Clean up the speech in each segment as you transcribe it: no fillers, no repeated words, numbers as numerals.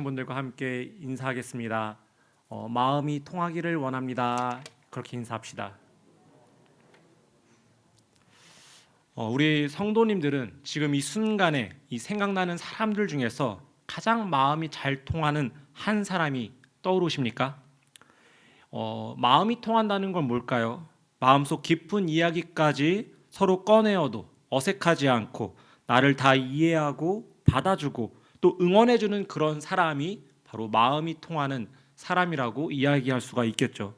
성도님들과 함께 인사하겠습니다. 마음이 통하기를 원합니다. 그렇게 인사합시다. 우리 성도님들은 지금 이 순간에 이 생각나는 사람들 중에서 가장 마음이 잘 통하는 한 사람이 떠오르십니까? 마음이 통한다는 건 뭘까요? 마음속 깊은 이야기까지 서로 꺼내어도 어색하지 않고 나를 다 이해하고 받아주고 또 응원해주는 그런 사람이 바로 마음이 통하는 사람이라고 이야기할 수가 있겠죠.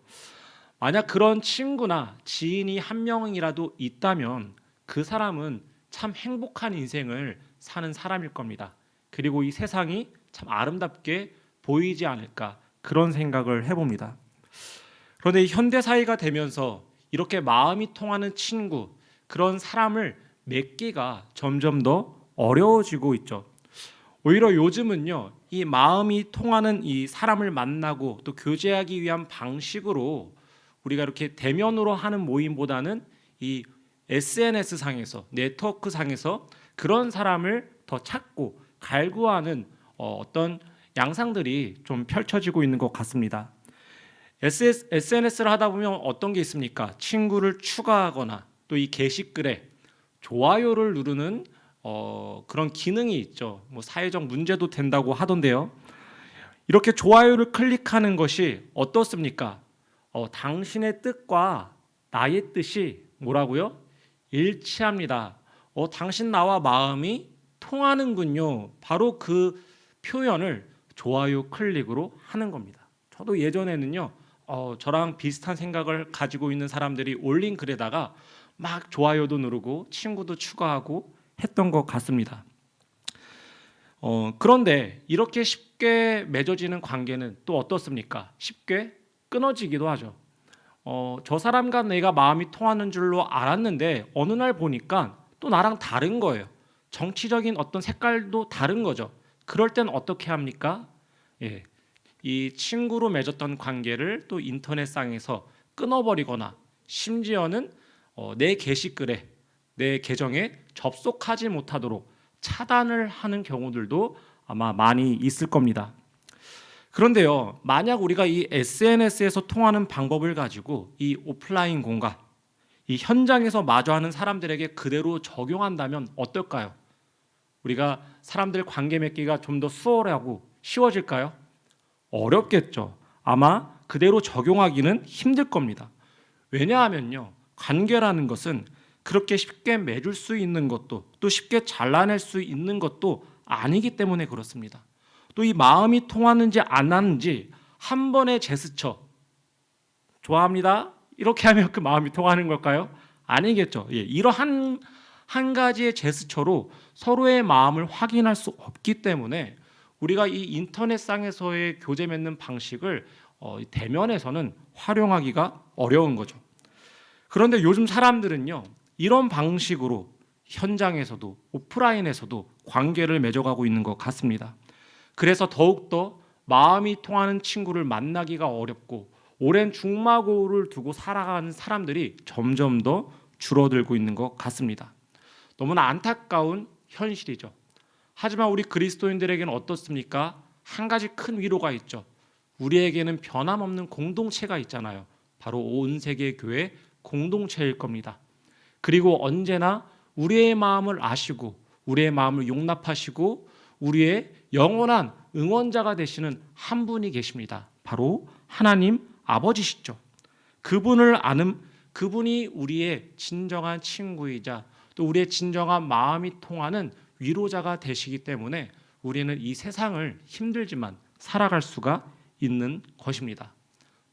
만약 그런 친구나 지인이 한 명이라도 있다면 그 사람은 참 행복한 인생을 사는 사람일 겁니다. 그리고 이 세상이 참 아름답게 보이지 않을까 그런 생각을 해봅니다. 그런데 현대 사회가 되면서 이렇게 마음이 통하는 친구, 그런 사람을 맺기가 점점 더 어려워지고 있죠. 오히려 요즘은요, 이 마음이 통하는 이 사람을 만나고 또 교제하기 위한 방식으로 우리가 이렇게 대면으로 하는 모임보다는 이 SNS 상에서, 네트워크 상에서 그런 사람을 더 찾고 갈구하는 어떤 양상들이 좀 펼쳐지고 있는 것 같습니다. SNS를 하다 보면 어떤 게 있습니까? 친구를 추가하거나 또 이 게시글에 좋아요를 누르는 그런 기능이 있죠. 뭐 사회적 문제도 된다고 하던데요. 이렇게 좋아요를 클릭하는 것이 어떻습니까? 당신의 뜻과 나의 뜻이 뭐라고요? 일치합니다. 당신 나와 마음이 통하는군요. 바로 그 표현을 좋아요 클릭으로 하는 겁니다. 저도 예전에는요, 저랑 비슷한 생각을 가지고 있는 사람들이 올린 글에다가 막 좋아요도 누르고 친구도 추가하고 했던 것 같습니다. 그런데 이렇게 쉽게 맺어지는 관계는 또 어떻습니까? 쉽게 끊어지기도 하죠. 저 사람과 내가 마음이 통하는 줄로 알았는데 어느 날 보니까 또 나랑 다른 거예요. 정치적인 어떤 색깔도 다른 거죠. 그럴 땐 어떻게 합니까? 예, 이 친구로 맺었던 관계를 또 인터넷상에서 끊어버리거나 심지어는 내 게시글에 내 계정에 접속하지 못하도록 차단을 하는 경우들도 아마 많이 있을 겁니다. 그런데요, 만약 우리가 이 SNS에서 통하는 방법을 가지고 이 오프라인 공간, 이 현장에서 마주하는 사람들에게 그대로 적용한다면 어떨까요? 우리가 사람들 관계 맺기가 좀 더 수월하고 쉬워질까요? 어렵겠죠. 아마 그대로 적용하기는 힘들 겁니다. 왜냐하면요, 관계라는 것은 그렇게 쉽게 맺을 수 있는 것도 또 쉽게 잘라낼 수 있는 것도 아니기 때문에 그렇습니다. 또 이 마음이 통하는지 안 하는지 한 번의 제스처, 좋아합니다, 이렇게 하면 그 마음이 통하는 걸까요? 아니겠죠. 이러한 한 가지의 제스처로 서로의 마음을 확인할 수 없기 때문에 우리가 이 인터넷상에서의 교제 맺는 방식을 대면에서는 활용하기가 어려운 거죠. 그런데 요즘 사람들은요, 이런 방식으로 현장에서도 오프라인에서도 관계를 맺어가고 있는 것 같습니다. 그래서 더욱더 마음이 통하는 친구를 만나기가 어렵고 오랜 중마고를 두고 살아가는 사람들이 점점 더 줄어들고 있는 것 같습니다. 너무나 안타까운 현실이죠. 하지만 우리 그리스도인들에게는 어떻습니까? 한 가지 큰 위로가 있죠. 우리에게는 변함없는 공동체가 있잖아요. 바로 온 세계 교회 공동체일 겁니다. 그리고 언제나 우리의 마음을 아시고 우리의 마음을 용납하시고 우리의 영원한 응원자가 되시는 한 분이 계십니다. 바로 하나님 아버지시죠. 그분을 아는, 그분이 우리의 진정한 친구이자 또 우리의 진정한 마음이 통하는 위로자가 되시기 때문에 우리는 이 세상을 힘들지만 살아갈 수가 있는 것입니다.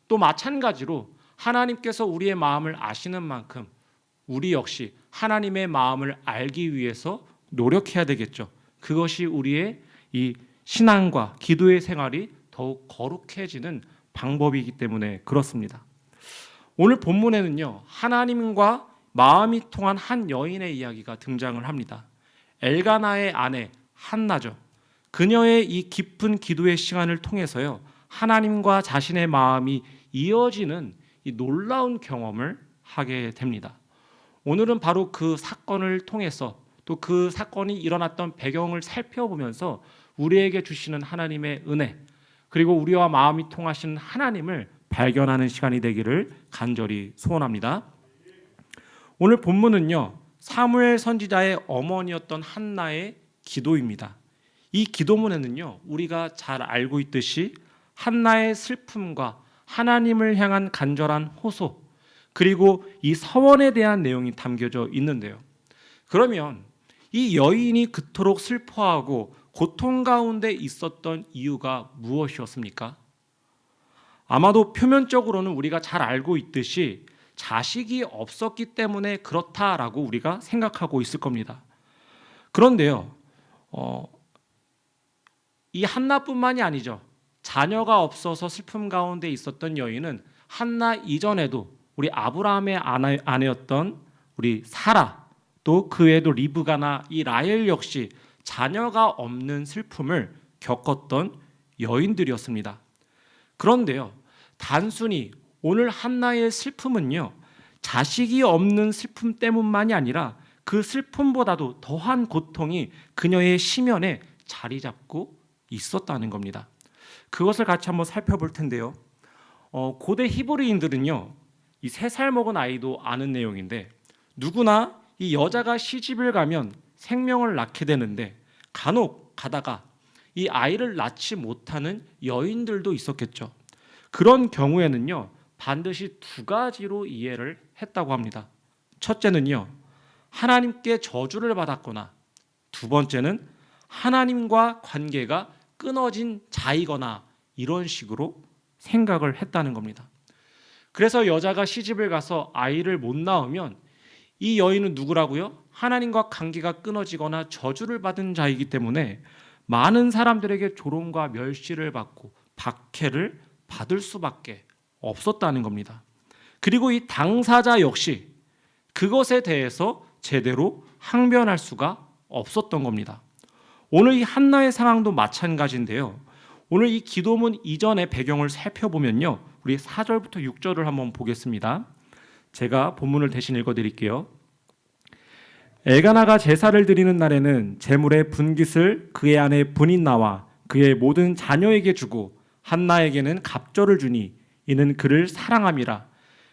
또 마찬가지로 하나님께서 우리의 마음을 아시는 만큼 우리 역시 하나님의 마음을 알기 위해서 노력해야 되겠죠. 그것이 우리의 이 신앙과 기도의 생활이 더욱 거룩해지는 방법이기 때문에 그렇습니다. 오늘 본문에는요, 하나님과 마음이 통한 한 여인의 이야기가 등장을 합니다. 엘가나의 아내 한나죠. 그녀의 이 깊은 기도의 시간을 통해서요, 하나님과 자신의 마음이 이어지는 이 놀라운 경험을 하게 됩니다. 오늘은 바로 그 사건을 통해서 또 그 사건이 일어났던 배경을 살펴보면서 우리에게 주시는 하나님의 은혜, 그리고 우리와 마음이 통하시는 하나님을 발견하는 시간이 되기를 간절히 소원합니다. 오늘 본문은요, 사무엘 선지자의 어머니였던 한나의 기도입니다. 이 기도문에는요, 우리가 잘 알고 있듯이 한나의 슬픔과 하나님을 향한 간절한 호소, 그리고 이 서원에 대한 내용이 담겨져 있는데요. 그러면 이 여인이 그토록 슬퍼하고 고통 가운데 있었던 이유가 무엇이었습니까? 아마도 표면적으로는 우리가 잘 알고 있듯이 자식이 없었기 때문에 그렇다라고 우리가 생각하고 있을 겁니다. 그런데요, 이 한나뿐만이 아니죠. 자녀가 없어서 슬픔 가운데 있었던 여인은 한나 이전에도 우리 아브라함의 아내였던 우리 사라, 또 그 외에도 리브가나 이 라헬 역시 자녀가 없는 슬픔을 겪었던 여인들이었습니다. 그런데요, 단순히 오늘 한나의 슬픔은요, 자식이 없는 슬픔 때문만이 아니라 그 슬픔보다도 더한 고통이 그녀의 심연에 자리 잡고 있었다는 겁니다. 그것을 같이 한번 살펴볼 텐데요. 고대 히브리인들은요, 이 3살 먹은 아이도 아는 내용인데, 누구나 이 여자가 시집을 가면 생명을 낳게 되는데 간혹 가다가 이 아이를 낳지 못하는 여인들도 있었겠죠. 그런 경우에는요, 반드시 2가지로 이해를 했다고 합니다. 첫째는요, 하나님께 저주를 받았거나, 2번째는 하나님과 관계가 끊어진 자이거나, 이런 식으로 생각을 했다는 겁니다. 그래서 여자가 시집을 가서 아이를 못 낳으면 이 여인은 누구라고요? 하나님과 관계가 끊어지거나 저주를 받은 자이기 때문에 많은 사람들에게 조롱과 멸시를 받고 박해를 받을 수밖에 없었다는 겁니다. 그리고 이 당사자 역시 그것에 대해서 제대로 항변할 수가 없었던 겁니다. 오늘 이 한나의 상황도 마찬가지인데요. 오늘 이 기도문 이전의 배경을 살펴보면요, 우리 4절부터 6절을 한번 보겠습니다. 제가 본문을 대신 읽어드릴게요. 엘가나가 제사를 드리는 날에는 제물의 분깃을 그의 아내 브닛나와 그의 모든 자녀에게 주고 한나에게는 갑절을 주니 이는 그를 사랑함이라.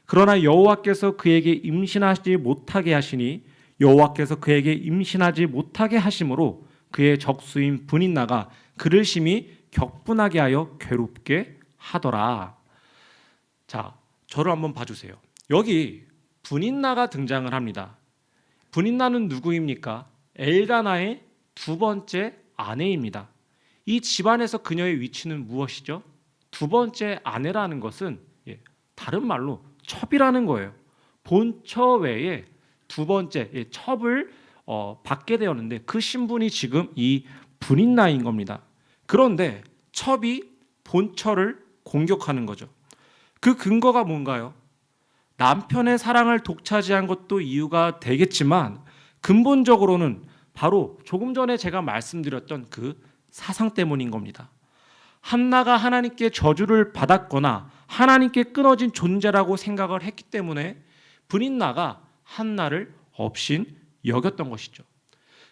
그러나 여호와께서 그에게 임신하지 못하게 하시니 여호와께서 그에게 임신하지 못하게 하심으로 그의 적수인 브닛나가 그를 심히 격분하게 하여 괴롭게 하더라. 자, 저를 한번 봐주세요. 여기 브닛나가 등장을 합니다. 브닛나는 누구입니까? 엘가나의 2번째 아내입니다. 이 집안에서 그녀의 위치는 무엇이죠? 2번째 아내라는 것은 다른 말로 첩이라는 거예요. 본처 외에 2번째 첩을 받게 되었는데 그 신분이 지금 이 브닛나인 겁니다. 그런데 첩이 본처를 공격하는 거죠. 그 근거가 뭔가요? 남편의 사랑을 독차지한 것도 이유가 되겠지만 근본적으로는 바로 조금 전에 제가 말씀드렸던 그 사상 때문인 겁니다. 한나가 하나님께 저주를 받았거나 하나님께 끊어진 존재라고 생각을 했기 때문에 브닛나가 한나를 업신 여겼던 것이죠.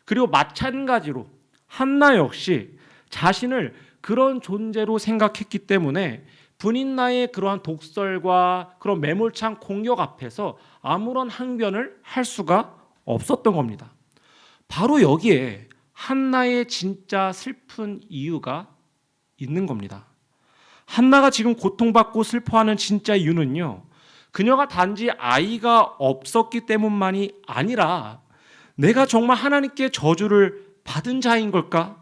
그리고 마찬가지로 한나 역시 자신을 그런 존재로 생각했기 때문에 브닛나의 그러한 독설과 그런 매몰찬 공격 앞에서 아무런 항변을 할 수가 없었던 겁니다. 바로 여기에 한나의 진짜 슬픈 이유가 있는 겁니다. 한나가 지금 고통받고 슬퍼하는 진짜 이유는요, 그녀가 단지 아이가 없었기 때문만이 아니라 내가 정말 하나님께 저주를 받은 자인 걸까?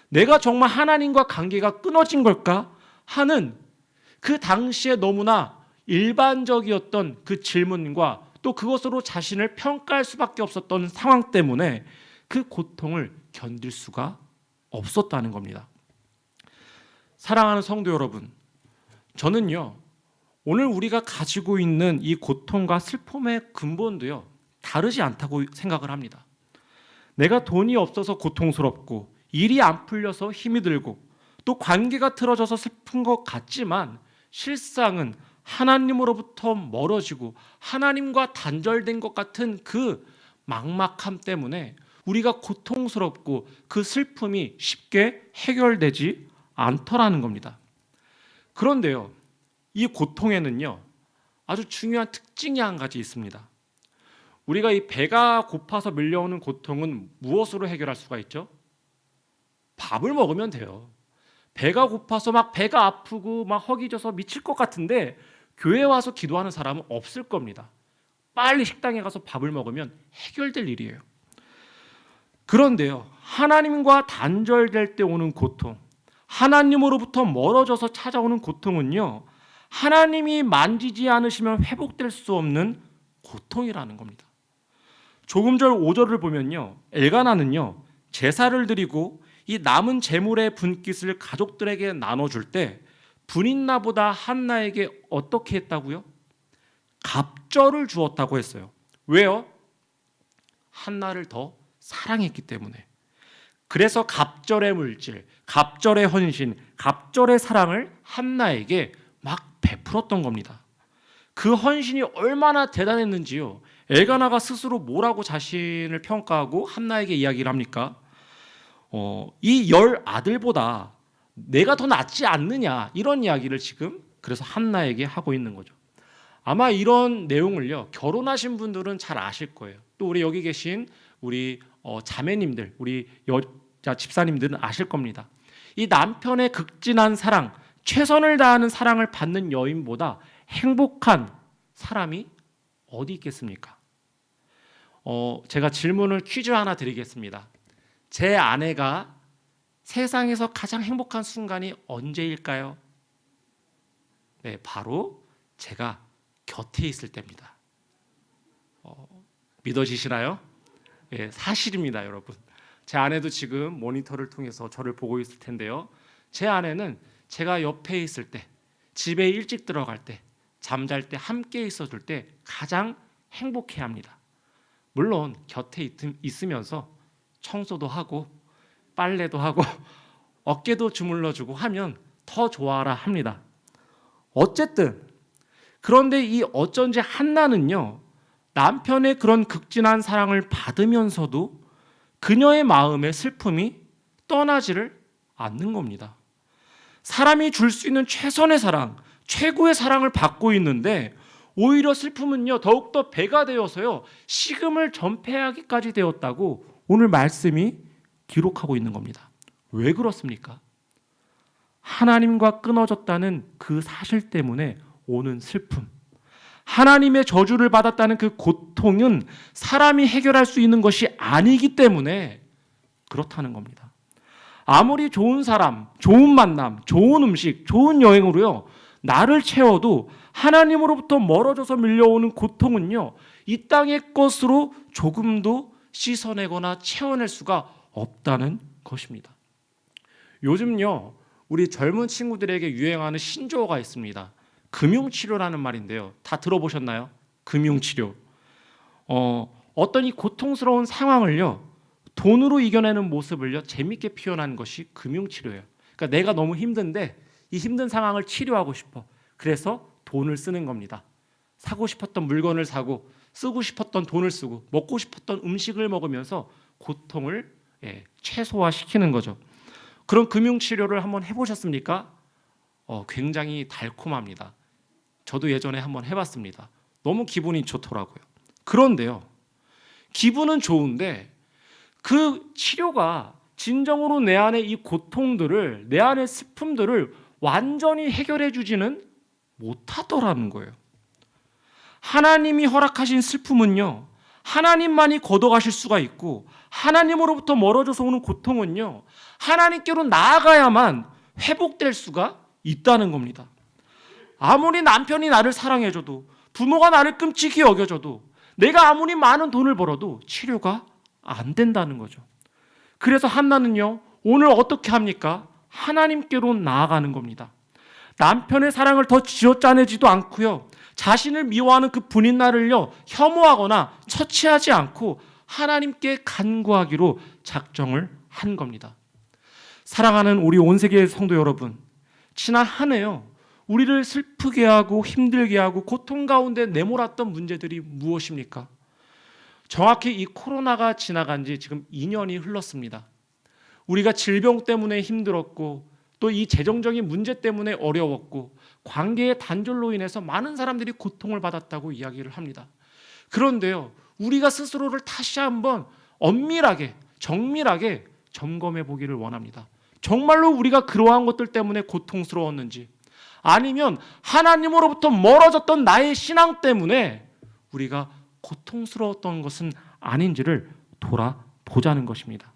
내가 정말 하나님과 관계가 끊어진 걸까? 하는 그 당시에 너무나 일반적이었던 그 질문과 또 그것으로 자신을 평가할 수밖에 없었던 상황 때문에 그 고통을 견딜 수가 없었다는 겁니다. 사랑하는 성도 여러분, 저는요, 오늘 우리가 가지고 있는 이 고통과 슬픔의 근본도요, 다르지 않다고 생각을 합니다. 내가 돈이 없어서 고통스럽고 일이 안 풀려서 힘이 들고 또 관계가 틀어져서 슬픈 것 같지만 실상은 하나님으로부터 멀어지고 하나님과 단절된 것 같은 그 막막함 때문에 우리가 고통스럽고 그 슬픔이 쉽게 해결되지 않더라는 겁니다. 그런데요, 이 고통에는요, 아주 중요한 특징이 한 가지 있습니다. 우리가 이 배가 고파서 밀려오는 고통은 무엇으로 해결할 수가 있죠? 밥을 먹으면 돼요. 배가 고파서 막 배가 아프고 막 허기져서 미칠 것 같은데 교회 와서 기도하는 사람은 없을 겁니다. 빨리 식당에 가서 밥을 먹으면 해결될 일이에요. 그런데요, 하나님과 단절될 때 오는 고통, 하나님으로부터 멀어져서 찾아오는 고통은요, 하나님이 만지지 않으시면 회복될 수 없는 고통이라는 겁니다. 조금 전 5절을 보면요, 엘가나는요, 제사를 드리고 이 남은 제물의 분깃을 가족들에게 나눠줄 때 분인나보다 한나에게 어떻게 했다고요? 갑절을 주었다고 했어요. 왜요? 한나를 더 사랑했기 때문에. 그래서 갑절의 물질, 갑절의 헌신, 갑절의 사랑을 한나에게 막 베풀었던 겁니다. 그 헌신이 얼마나 대단했는지요, 엘가나가 스스로 뭐라고 자신을 평가하고 한나에게 이야기를 합니까? 이 10아들보다 내가 더 낫지 않느냐, 이런 이야기를 지금 그래서 한나에게 하고 있는 거죠. 아마 이런 내용을요, 결혼하신 분들은 잘 아실 거예요. 또 우리 여기 계신 우리 자매님들, 우리 여자 집사님들은 아실 겁니다. 이 남편의 극진한 사랑, 최선을 다하는 사랑을 받는 여인보다 행복한 사람이 어디 있겠습니까? 제가 질문을 퀴즈 하나 드리겠습니다. 제 아내가 세상에서 가장 행복한 순간이 언제일까요? 네, 바로 제가 곁에 있을 때입니다. 믿어지시나요? 네, 사실입니다, 여러분. 제 아내도 지금 모니터를 통해서 저를 보고 있을 텐데요. 제 아내는 제가 옆에 있을 때, 집에 일찍 들어갈 때, 잠잘 때 함께 있어줄 때 가장 행복해합니다. 물론 곁에 있으면서 청소도 하고 빨래도 하고 어깨도 주물러주고 하면 더 좋아라 합니다. 어쨌든 그런데 이 어쩐지 한나는요, 남편의 그런 극진한 사랑을 받으면서도 그녀의 마음의 슬픔이 떠나지를 않는 겁니다. 사람이 줄 수 있는 최선의 사랑, 최고의 사랑을 받고 있는데 오히려 슬픔은요, 더욱더 배가 되어서요, 식음을 전폐하기까지 되었다고 오늘 말씀이 기록하고 있는 겁니다. 왜 그렇습니까? 하나님과 끊어졌다는 그 사실 때문에 오는 슬픔, 하나님의 저주를 받았다는 그 고통은 사람이 해결할 수 있는 것이 아니기 때문에 그렇다는 겁니다. 아무리 좋은 사람, 좋은 만남, 좋은 음식, 좋은 여행으로요, 나를 채워도 하나님으로부터 멀어져서 밀려오는 고통은요, 이 땅의 것으로 조금도 씻어내거나 채워낼 수가 없다는 것입니다. 요즘요, 우리 젊은 친구들에게 유행하는 신조어가 있습니다. 금융치료라는 말인데요. 다 들어보셨나요? 금융치료. 어떤 이 고통스러운 상황을요, 돈으로 이겨내는 모습을요, 재밌게 표현한 것이 금융치료예요. 그러니까 내가 너무 힘든데 이 힘든 상황을 치료하고 싶어. 그래서 돈을 쓰는 겁니다. 사고 싶었던 물건을 사고, 쓰고 싶었던 돈을 쓰고, 먹고 싶었던 음식을 먹으면서 고통을 최소화시키는 거죠. 그런 금융치료를 한번 해보셨습니까? 굉장히 달콤합니다. 저도 예전에 한번 해봤습니다. 너무 기분이 좋더라고요. 그런데요, 기분은 좋은데 그 치료가 진정으로 내 안에 이 고통들을, 내 안의 슬픔들을 완전히 해결해 주지는 못하더라는 거예요. 하나님이 허락하신 슬픔은요, 하나님만이 걷어가실 수가 있고, 하나님으로부터 멀어져서 오는 고통은요, 하나님께로 나아가야만 회복될 수가 있다는 겁니다. 아무리 남편이 나를 사랑해줘도, 부모가 나를 끔찍히 여겨줘도, 내가 아무리 많은 돈을 벌어도 치료가 안 된다는 거죠. 그래서 한나는요, 오늘 어떻게 합니까? 하나님께로 나아가는 겁니다. 남편의 사랑을 더 쥐어짜내지도 않고요, 자신을 미워하는 그 분인나를요, 혐오하거나 처치하지 않고 하나님께 간구하기로 작정을 한 겁니다. 사랑하는 우리 온 세계의 성도 여러분, 지난 한 해요, 우리를 슬프게 하고 힘들게 하고 고통 가운데 내몰았던 문제들이 무엇입니까? 정확히 이 코로나가 지나간 지 지금 2년이 흘렀습니다. 우리가 질병 때문에 힘들었고 또 이 재정적인 문제 때문에 어려웠고 관계의 단절로 인해서 많은 사람들이 고통을 받았다고 이야기를 합니다. 그런데요, 우리가 스스로를 다시 한번 엄밀하게 정밀하게 점검해 보기를 원합니다. 정말로 우리가 그러한 것들 때문에 고통스러웠는지, 아니면 하나님으로부터 멀어졌던 나의 신앙 때문에 우리가 고통스러웠던 것은 아닌지를 돌아보자는 것입니다.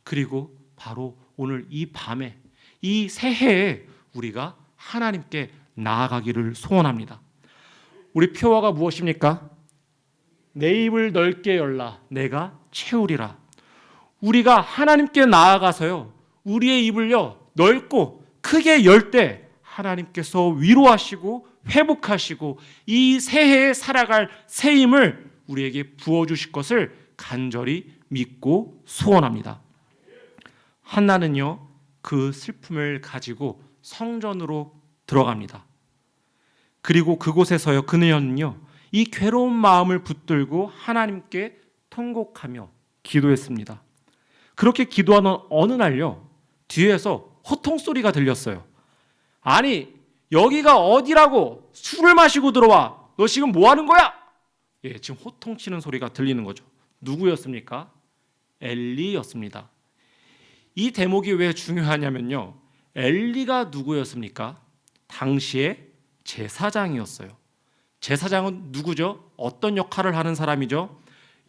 그리고 바로 오늘 이 밤에, 이 새해에 우리가 하나님께 나아가기를 소원합니다. 우리 표어가 무엇입니까? 내 입을 넓게 열라 내가 채우리라. 우리가 하나님께 나아가서요, 우리의 입을요 넓고 크게 열 때 하나님께서 위로하시고 회복하시고 이 새해에 살아갈 새 힘을 우리에게 부어주실 것을 간절히 믿고 소원합니다. 한나는요, 그 슬픔을 가지고 성전으로 들어갑니다. 그리고 그곳에서요, 그녀는요 이 괴로운 마음을 붙들고 하나님께 통곡하며 기도했습니다. 그렇게 기도하는 어느 날요, 뒤에서 호통 소리가 들렸어요. 아니, 여기가 어디라고? 술을 마시고 들어와. 너 지금 뭐 하는 거야? 예, 지금 호통치는 소리가 들리는 거죠. 누구였습니까? 엘리였습니다. 이 대목이 왜 중요하냐면요, 엘리가 누구였습니까? 당시에 제사장이었어요. 제사장은 누구죠? 어떤 역할을 하는 사람이죠?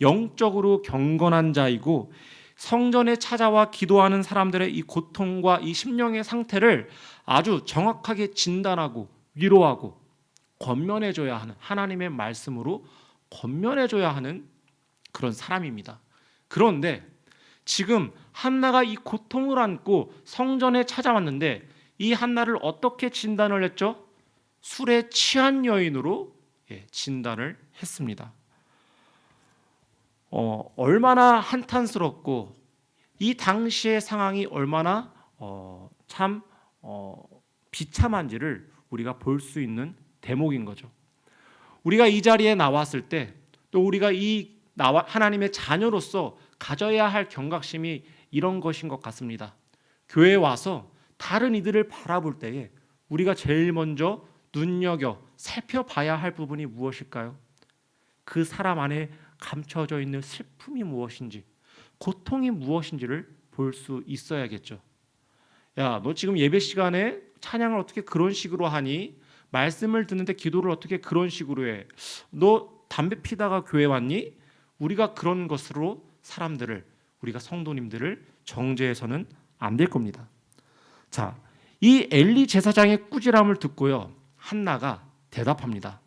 영적으로 경건한 자이고 성전에 찾아와 기도하는 사람들의 이 고통과 이 심령의 상태를 아주 정확하게 진단하고 위로하고 권면해줘야 하는, 하나님의 말씀으로 권면해줘야 하는 그런 사람입니다. 그런데 지금 한나가 이 고통을 안고 성전에 찾아왔는데 이 한나를 어떻게 진단을 했죠? 술에 취한 여인으로 진단을 했습니다. 얼마나 한탄스럽고 이 당시의 상황이 얼마나 참 비참한지를 우리가 볼 수 있는 대목인 거죠. 우리가 이 자리에 나왔을 때 또 우리가 하나님의 자녀로서 가져야 할 경각심이 이런 것인 것 같습니다. 교회에 와서 다른 이들을 바라볼 때에 우리가 제일 먼저 눈여겨 살펴봐야 할 부분이 무엇일까요? 그 사람 안에 감춰져 있는 슬픔이 무엇인지, 고통이 무엇인지를 볼 수 있어야겠죠. 야, 너 지금 예배 시간에 찬양을 어떻게 그런 식으로 하니? 말씀을 듣는데 기도를 어떻게 그런 식으로 해? 너 담배 피다가 교회 왔니? 우리가 그런 것으로 사람들을, 우리가 성도님들을 정죄해서는 안 될 겁니다. 자, 이 엘리 제사장의 꾸지람을 듣고요, 한나가 대답합니다.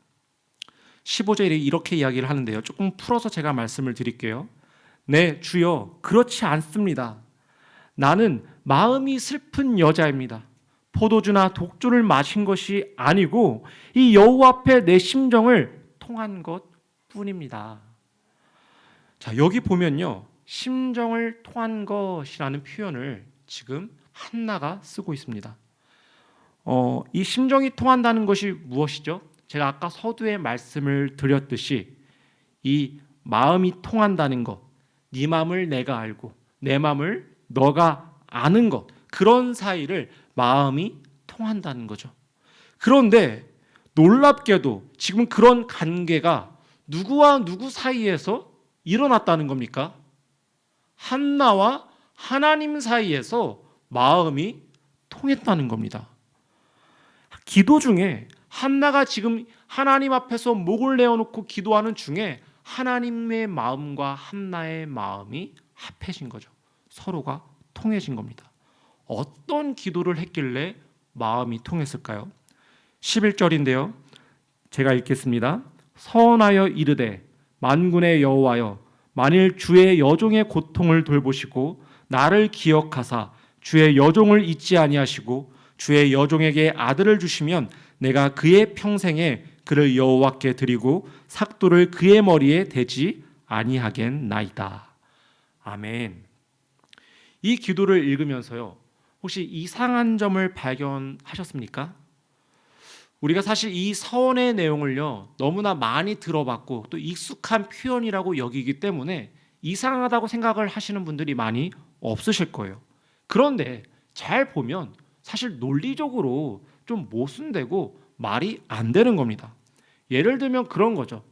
15절에 이렇게 이야기를 하는데요, 조금 풀어서 제가 말씀을 드릴게요. 네, 주여, 그렇지 않습니다. 나는 마음이 슬픈 여자입니다. 포도주나 독주를 마신 것이 아니고 이 여호와 앞에 내 심정을 통한 것뿐입니다. 자, 여기 보면요, 심정을 통한 것이라는 표현을 지금 한나가 쓰고 있습니다. 이 심정이 통한다는 것이 무엇이죠? 제가 아까 서두에 말씀을 드렸듯이 이 마음이 통한다는 것, 네 마음을 내가 알고 내 마음을 너가 아는 것, 그런 사이를 마음이 통한다는 거죠. 그런데 놀랍게도 지금 그런 관계가 누구와 누구 사이에서 일어났다는 겁니까? 한나와 하나님 사이에서 마음이 통했다는 겁니다. 기도 중에 한나가 지금 하나님 앞에서 목을 내어놓고 기도하는 중에 하나님의 마음과 한나의 마음이 합해진 거죠. 서로가 통해진 겁니다. 어떤 기도를 했길래 마음이 통했을까요? 11절인데요. 제가 읽겠습니다. 서원하여 이르되 만군의 여호와여, 만일 주의 여종의 고통을 돌보시고 나를 기억하사 주의 여종을 잊지 아니하시고 주의 여종에게 아들을 주시면 내가 그의 평생에 그를 여호와께 드리고 삭도를 그의 머리에 대지 아니하겠나이다. 아멘. 이 기도를 읽으면서요, 혹시 이상한 점을 발견하셨습니까? 우리가 사실 이 서원의 내용을요, 너무나 많이 들어봤고 또 익숙한 표현이라고 여기기 때문에 이상하다고 생각을 하시는 분들이 많이 없으실 거예요. 그런데 잘 보면 사실 논리적으로 좀 모순되고 말이 안 되는 겁니다. 예를 들면 그런 거죠.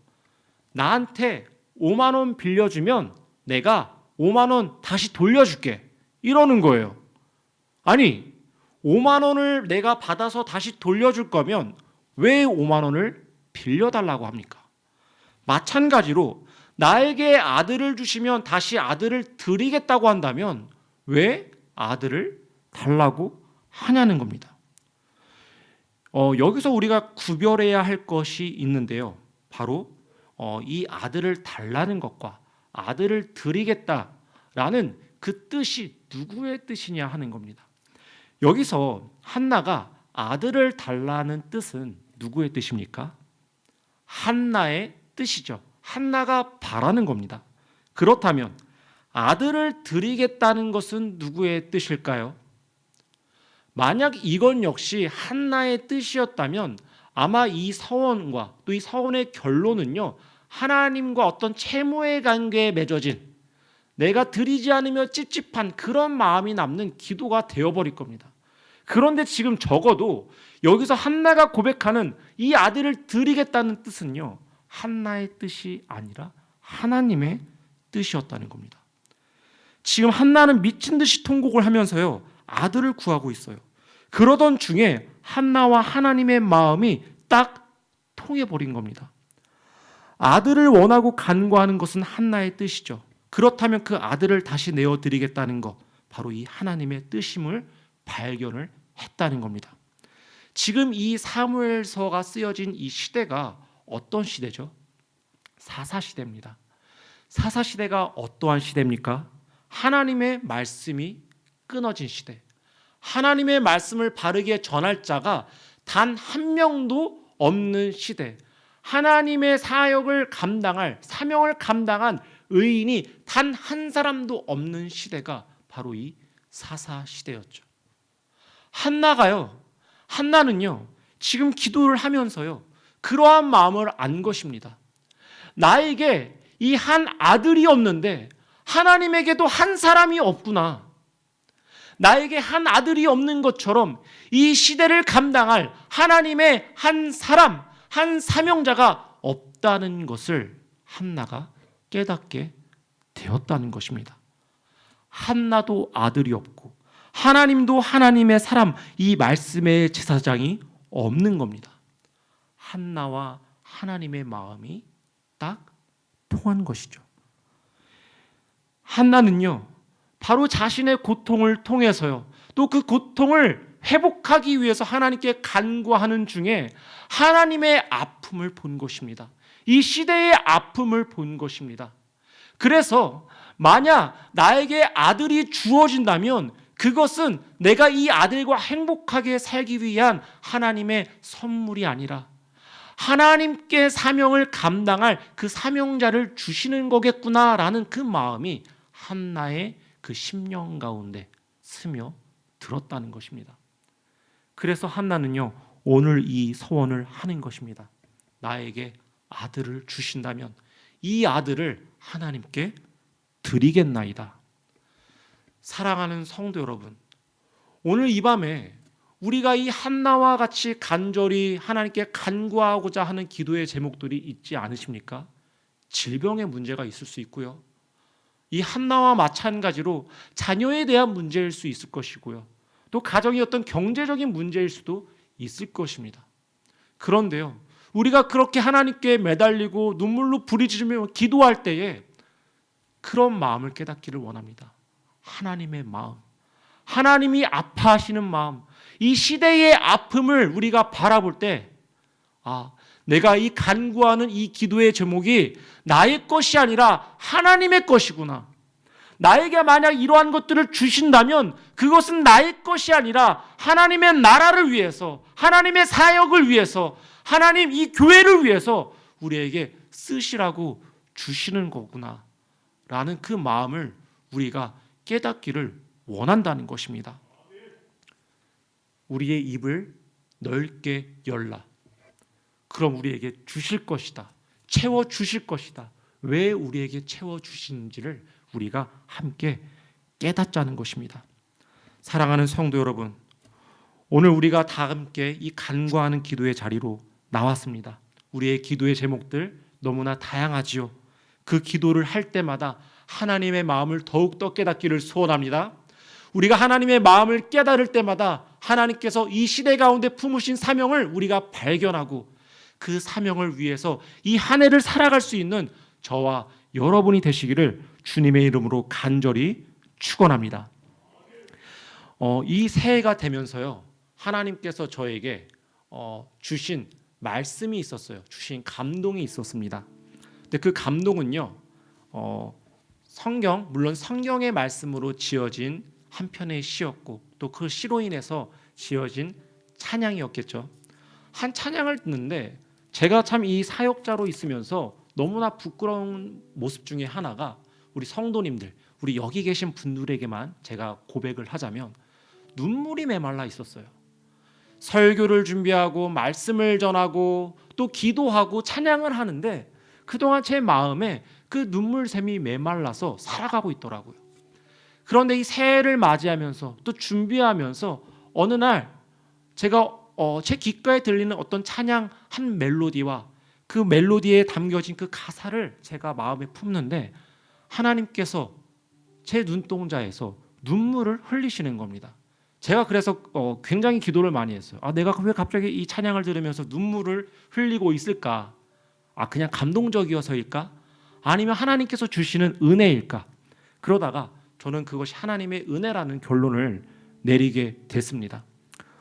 나한테 5만 원 빌려주면 내가 5만 원 다시 돌려줄게. 이러는 거예요. 아니, 5만 원을 내가 받아서 다시 돌려줄 거면 왜 5만 원을 빌려달라고 합니까? 마찬가지로 나에게 아들을 주시면 다시 아들을 드리겠다고 한다면 왜 아들을 달라고 하냐는 겁니다. 여기서 우리가 구별해야 할 것이 있는데요. 바로 이 아들을 달라는 것과 아들을 드리겠다라는 그 뜻이 누구의 뜻이냐 하는 겁니다. 여기서 한나가 아들을 달라는 뜻은 누구의 뜻입니까? 한나의 뜻이죠. 한나가 바라는 겁니다. 그렇다면 아들을 드리겠다는 것은 누구의 뜻일까요? 만약 이건 역시 한나의 뜻이었다면 아마 이 서원과 또 이 서원의 결론은요, 하나님과 어떤 채무의 관계에 맺어진, 내가 드리지 않으며 찝찝한 그런 마음이 남는 기도가 되어버릴 겁니다. 그런데 지금 적어도 여기서 한나가 고백하는 이 아들을 드리겠다는 뜻은요, 한나의 뜻이 아니라 하나님의 뜻이었다는 겁니다. 지금 한나는 미친 듯이 통곡을 하면서요, 아들을 구하고 있어요. 그러던 중에 한나와 하나님의 마음이 딱 통해버린 겁니다. 아들을 원하고 간구하는 것은 한나의 뜻이죠. 그렇다면 그 아들을 다시 내어드리겠다는 것, 바로 이 하나님의 뜻임을 발견을 했다는 겁니다. 지금 이 사무엘서가 쓰여진 이 시대가 어떤 시대죠? 사사시대입니다. 사사시대가 어떠한 시대입니까? 하나님의 말씀이 끊어진 시대. 하나님의 말씀을 바르게 전할 자가 단 한 명도 없는 시대. 하나님의 사역을 감당할, 사명을 감당한 의인이 단 한 사람도 없는 시대가 바로 이 사사시대였죠. 한나는요, 지금 기도를 하면서요, 그러한 마음을 안 것입니다. 나에게 이 한 아들이 없는데 하나님에게도 한 사람이 없구나. 나에게 한 아들이 없는 것처럼 이 시대를 감당할 하나님의 한 사람, 한 사명자가 없다는 것을 한나가 깨닫게 되었다는 것입니다. 한나도 아들이 없고 하나님도 하나님의 사람, 이 말씀의 제사장이 없는 겁니다. 한나와 하나님의 마음이 딱 통한 것이죠. 한나는요, 바로 자신의 고통을 통해서요, 또 그 고통을 회복하기 위해서 하나님께 간구하는 중에 하나님의 아픔을 본 것입니다. 이 시대의 아픔을 본 것입니다. 그래서 만약 나에게 아들이 주어진다면 그것은 내가 이 아들과 행복하게 살기 위한 하나님의 선물이 아니라 하나님께 사명을 감당할 그 사명자를 주시는 거겠구나라는 그 마음이 한나의 그 심령 가운데 스며 들었다는 것입니다. 그래서 한나는요, 오늘 이 서원을 하는 것입니다. 나에게 아들을 주신다면 이 아들을 하나님께 드리겠나이다. 사랑하는 성도 여러분, 오늘 이 밤에 우리가 이 한나와 같이 간절히 하나님께 간구하고자 하는 기도의 제목들이 있지 않으십니까? 질병의 문제가 있을 수 있고요, 이 한나와 마찬가지로 자녀에 대한 문제일 수 있을 것이고요, 또 가정의 어떤 경제적인 문제일 수도 있을 것입니다. 그런데요, 우리가 그렇게 하나님께 매달리고 눈물로 부르짖으며 기도할 때에 그런 마음을 깨닫기를 원합니다. 하나님의 마음, 하나님이 아파하시는 마음, 이 시대의 아픔을 우리가 바라볼 때, 내가 이 간구하는 이 기도의 제목이 나의 것이 아니라 하나님의 것이구나. 나에게 만약 이러한 것들을 주신다면 그것은 나의 것이 아니라 하나님의 나라를 위해서, 하나님의 사역을 위해서, 하나님 이 교회를 위해서 우리에게 쓰시라고 주시는 거구나 라는 그 마음을 우리가 깨닫기를 원한다는 것입니다. 우리의 입을 넓게 열라. 그럼 우리에게 주실 것이다. 채워 주실 것이다. 왜 우리에게 채워 주시는지를 우리가 함께 깨닫자는 것입니다. 사랑하는 성도 여러분, 오늘 우리가 다 함께 이 간구하는 기도의 자리로 나왔습니다. 우리의 기도의 제목들 너무나 다양하지요. 그 기도를 할 때마다 하나님의 마음을 더욱더 깨닫기를 소원합니다. 우리가 하나님의 마음을 깨달을 때마다 하나님께서 이 시대 가운데 품으신 사명을 우리가 발견하고 그 사명을 위해서 이 한 해를 살아갈 수 있는 저와 여러분이 되시기를 주님의 이름으로 간절히 축원합니다. 이 새해가 되면서요, 하나님께서 저에게 주신 말씀이 있었어요. 주신 감동이 있었습니다. 근데 그 감동은요, 물론 성경의 말씀으로 지어진 한 편의 시였고 또 그 시로 인해서 지어진 찬양이었겠죠. 한 찬양을 듣는데 제가 참 이 사역자로 있으면서 너무나 부끄러운 모습 중에 하나가, 우리 성도님들, 우리 여기 계신 분들에게만 제가 고백을 하자면 눈물이 메말라 있었어요. 설교를 준비하고 말씀을 전하고 또 기도하고 찬양을 하는데 그동안 제 마음에 그 눈물샘이 메말라서 살아가고 있더라고요. 그런데 이 새해를 맞이하면서 또 준비하면서 어느 날 제가 제 귓가에 들리는 어떤 찬양 한 멜로디와 그 멜로디에 담겨진 그 가사를 제가 마음에 품는데 하나님께서 제 눈동자에서 눈물을 흘리시는 겁니다. 제가 그래서 굉장히 기도를 많이 했어요. 내가 왜 갑자기 이 찬양을 들으면서 눈물을 흘리고 있을까? 그냥 감동적이어서일까? 아니면 하나님께서 주시는 은혜일까? 그러다가 저는 그것이 하나님의 은혜라는 결론을 내리게 됐습니다.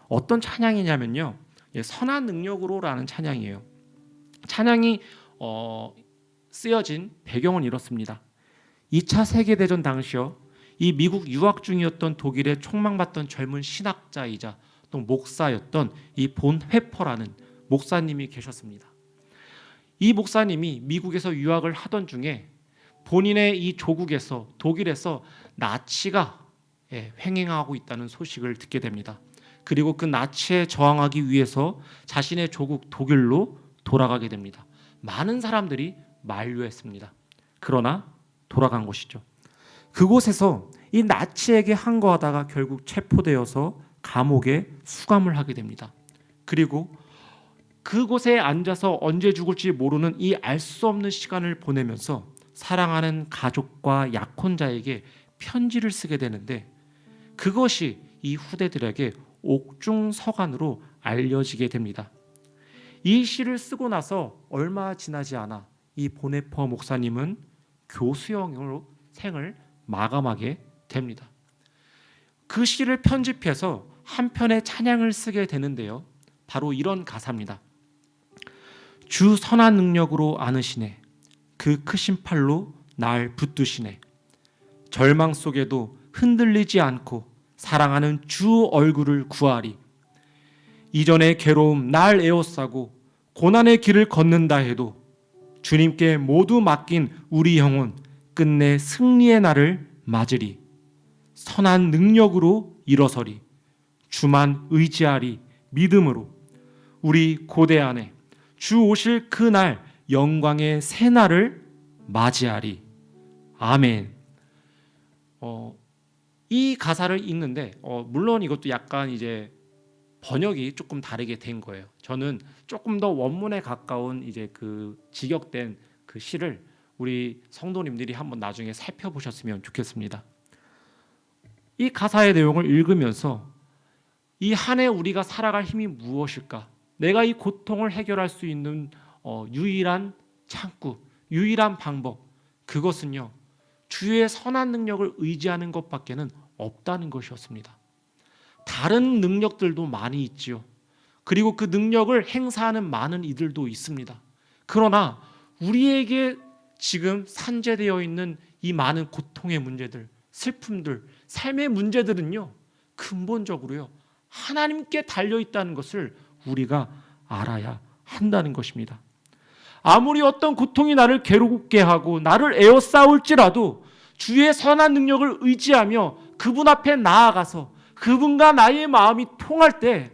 어떤 찬양이냐면요, 선한 능력으로라는 찬양이에요. 찬양이 쓰여진 배경은 이렇습니다. 2차 세계대전 당시요, 이 미국 유학 중이었던 독일에 촉망받던 젊은 신학자이자 또 목사였던 이 본 회퍼라는 목사님이 계셨습니다. 이 목사님이 미국에서 유학을 하던 중에 본인의 이 조국에서, 독일에서 나치가 횡행하고 있다는 소식을 듣게 됩니다. 그리고 그 나치에 저항하기 위해서 자신의 조국 독일로 돌아가게 됩니다. 많은 사람들이 만류했습니다. 그러나 돌아간 것이죠. 그곳에서 이 나치에게 항거하다가 결국 체포되어서 감옥에 수감을 하게 됩니다. 그리고 그곳에 앉아서 언제 죽을지 모르는 이 알 수 없는 시간을 보내면서 사랑하는 가족과 약혼자에게 편지를 쓰게 되는데 그것이 이 후대들에게 옥중서간으로 알려지게 됩니다. 이 시를 쓰고 나서 얼마 지나지 않아 이 보네퍼 목사님은 교수형으로 생을 마감하게 됩니다. 그 시를 편집해서 한 편의 찬양을 쓰게 되는데요, 바로 이런 가사입니다. 주 선한 능력으로 안으시네, 그 크신 팔로 날 붙드시네, 절망 속에도 흔들리지 않고 사랑하는 주 얼굴을 구하리. 이전의 괴로움 날 에워싸고 고난의 길을 걷는다 해도 주님께 모두 맡긴 우리 영혼 끝내 승리의 날을 맞으리. 선한 능력으로 일어서리. 주만 의지하리 믿음으로. 우리 고대 안에 주 오실 그날 영광의 새 날을 맞이하리. 아멘. 이 가사를 읽는데 물론 이것도 약간 이제 번역이 조금 다르게 된 거예요. 저는 조금 더 원문에 가까운 이제 그 직역된 그 시를 우리 성도님들이 한번 나중에 살펴보셨으면 좋겠습니다. 이 가사의 내용을 읽으면서 이 한 해 우리가 살아갈 힘이 무엇일까? 내가 이 고통을 해결할 수 있는 유일한 창구, 유일한 방법, 그것은요, 주의 선한 능력을 의지하는 것밖에는 없다는 것이었습니다. 다른 능력들도 많이 있지요. 그리고 그 능력을 행사하는 많은 이들도 있습니다. 그러나 우리에게 지금 산재되어 있는 이 많은 고통의 문제들, 슬픔들, 삶의 문제들은요, 근본적으로요, 하나님께 달려있다는 것을 우리가 알아야 한다는 것입니다. 아무리 어떤 고통이 나를 괴롭게 하고 나를 에워싸울지라도 주의 선한 능력을 의지하며 그분 앞에 나아가서 그분과 나의 마음이 통할 때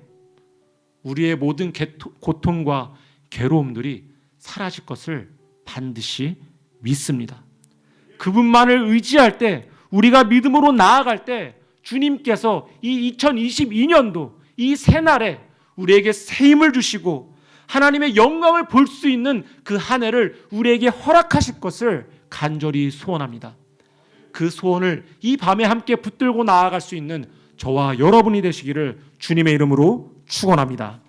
우리의 모든 고통과 괴로움들이 사라질 것을 반드시 믿습니다. 그분만을 의지할 때, 우리가 믿음으로 나아갈 때 주님께서 이 2022년도 이 새날에 우리에게 새 힘을 주시고 하나님의 영광을 볼 수 있는 그 한 해를 우리에게 허락하실 것을 간절히 소원합니다. 그 소원을 이 밤에 함께 붙들고 나아갈 수 있는 저와 여러분이 되시기를 주님의 이름으로 축원합니다.